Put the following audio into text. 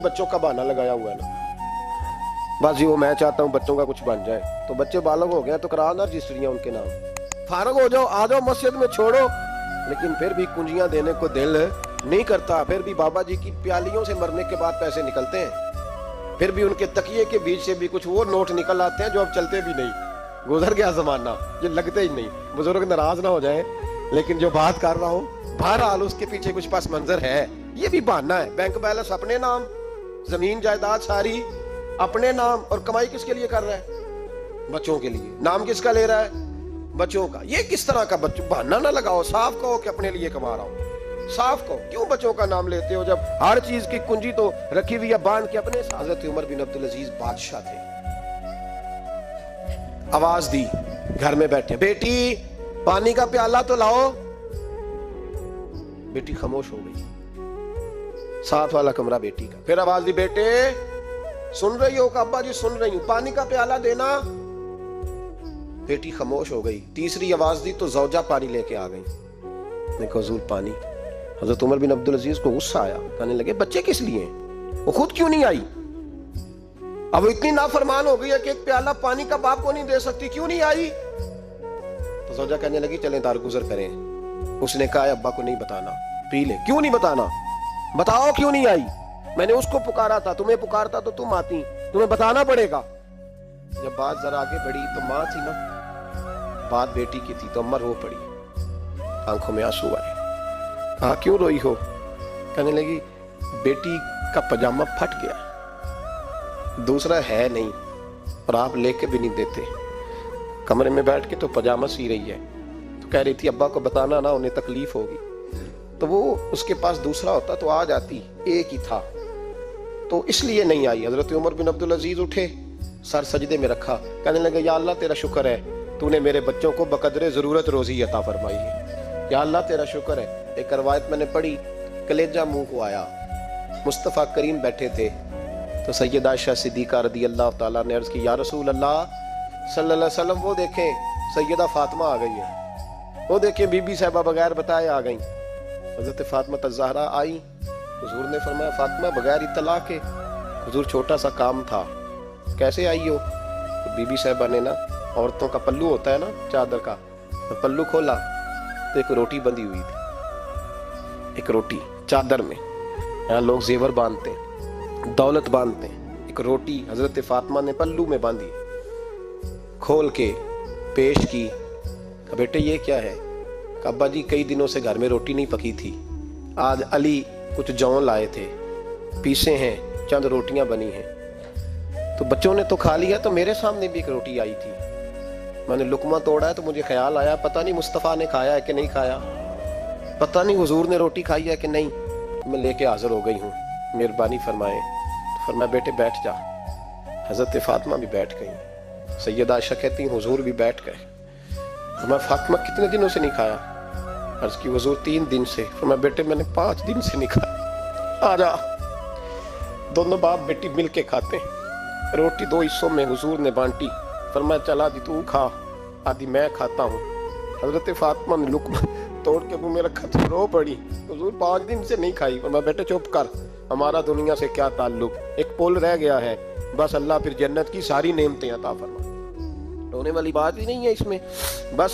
बच्चों का बहाना लगाया हुआ है ना, बस जी वो मैं चाहता हूँ बच्चों का कुछ बन जाए। तो बच्चे बालग हो गए तो करा ना रजिस्ट्रियां उनके नाम, फारग हो जाओ, आ जाओ मस्जिद में छोड़ो। लेकिन फिर भी कुंजियां देने को दिल नहीं करता। फिर भी बाबा जी की प्यालियों से मरने के बाद पैसे निकलते हैं, फिर भी उनके तकिए के बीच से भी कुछ वो नोट निकल आते हैं जो अब चलते भी नहीं। गुजर गया जमाना, ये लगते ही नहीं। बुजुर्ग नाराज ना हो जाए, लेकिन जो बात कर रहा हूँ बहरहाल उसके पीछे कुछ पास मंजर है। ये भी बहाना है। बैंक बैलेंस अपने नाम, जमीन जायदाद सारी अपने नाम, और कमाई किसके लिए कर रहा है? बच्चों के लिए। नाम किसका ले रहा है? बच्चों का। ये किस तरह का बच्चों? बहाना ना लगाओ, साफ कहो कि अपने लिए कमा रहा हूं। साफ कहो, क्यों बच्चों का नाम लेते हो जब हर चीज की कुंजी तो रखी हुई है बांध के अपने। हजरत उमर बिन अब्दुल अजीज बादशाह थे। आवाज दी, घर में बैठे, बेटी पानी का प्याला तो लाओ। बेटी खामोश हो गई। साथ वाला कमरा बेटी का। फिर आवाज दी, बेटे सुन रही हो? अब्बा जी सुन रही हूं, पानी का प्याला देना। बेटी खामोश हो गई। तीसरी आवाज दी तो जौजा पानी लेके आ गई। देखो हुजूर पानी। हजरत उमर बिन अब्दुल अजीज को गुस्सा आया, कहने लगे बच्चे किस लिए? वो खुद क्यों नहीं आई? अब इतनी नाफरमान हो गई है कि एक प्याला पानी का बाप को नहीं दे सकती, क्यों नहीं आई? तो जौजा कहने लगी चलें दारगुजर करें। उसने कहा अब्बा को नहीं बताना, पी ले। क्यों नहीं बताना? बताओ क्यों नहीं आई? मैंने उसको पुकारा था, तुम्हें पुकारता तो तुम आती, तुम्हें बताना पड़ेगा। जब बात जरा आगे बढ़ी तो माँ थी ना, बात बेटी की थी, तो अम्मा रो पड़ी, आंखों में आंसू आए। कहा क्यों रोई हो? कहने लगी बेटी का पजामा फट गया, दूसरा है नहीं, और आप लेके भी नहीं देते। कमरे में बैठ के तो पजामा सी रही है, तो कह रही थी अब्बा को बताना ना, उन्हें तकलीफ होगी। तो वो उसके पास दूसरा होता तो आ जाती, एक ही था, तो इसलिए नहीं आई। हजरत उमर बिन अब्दुल अजीज उठे, सर सजदे में रखा, कहने लगे या अल्लाह तेरा शुक्र है तूने मेरे बच्चों को बकदरे जरूरत रोजी अता फरमाई है। या अल्लाह तेरा शुक्र है। एक रवायत मैंने पढ़ी, कलेजा मुंह को आया। मुस्तफ़ा करीम बैठे थे तो सैयदा आयशा सिद्दीक़ा रज़ी अल्लाह ताला ने अर्ज की या रसूल अल्लाह सल्लल्लाहु अलैहि वसल्लम, वो देखें सैयदा फातिमा आ गई है, वो देखें बीबी साहिबा बगैर बताए आ गई। हजरत फातिमा तज़हरा आई, हुजूर ने फरमाया फातिमा बगैर इत्तला के। हुजूर छोटा सा काम था, कैसे आई हो? तो बीबी साहिबा ने ना, औरतों का पल्लू होता है ना चादर का, तो पल्लू खोला तो एक रोटी बंधी हुई थी, एक रोटी चादर में। यहाँ लोग जेवर बांधते हैं, दौलत बांधते हैं, एक रोटी हजरत फातिमा ने पल्लू में बांधी, खोल के पेश की। बेटे ये क्या है? अब्बा जी कई दिनों से घर में रोटी नहीं पकी थी, आज अली कुछ जौ लाए थे, पीसे हैं, चंद रोटियां बनी हैं, तो बच्चों ने तो खा लिया, तो मेरे सामने भी एक रोटी आई थी, मैंने लुकमा तोड़ा है तो मुझे ख्याल आया पता नहीं मुस्तफ़ा ने खाया है कि नहीं खाया, पता नहीं हुजूर ने रोटी खाई है कि नहीं, मैं लेके हाजिर हो गई हूँ, मेहरबानी फरमाएं। तो फरमाया बेटे बैठ जा। हजरत फातिमा भी बैठ गई। सैयदा आयशा कहती हुजूर भी बैठ गए। फरमाया फातिमा कितने दिनों से नहीं खाया? अर्ज की हुजूर 3 दिन से। फरमाया बेटे मैंने 5 दिन से नहीं खाया, आ जा। दोनों बाप बेटी मिल के खाते हैं। रोटी 2 हिस्सों में हुजूर ने बांटी। फरमाया चला आदि तू खा, आदि मैं खाता हूँ। हजरत फातिमा ने लुकमा तोड़ के मुंह में रखा तो रो पड़ी, हुजूर 5 दिन से नहीं खाई। फरमाया बेटे चुप कर, हमारा दुनिया से क्या ताल्लुक, एक पुल रह गया है, बस अल्लाह फिर जन्नत की सारी नेमतें अता फरमा। रोने वाली बात ही नहीं है इसमें, बस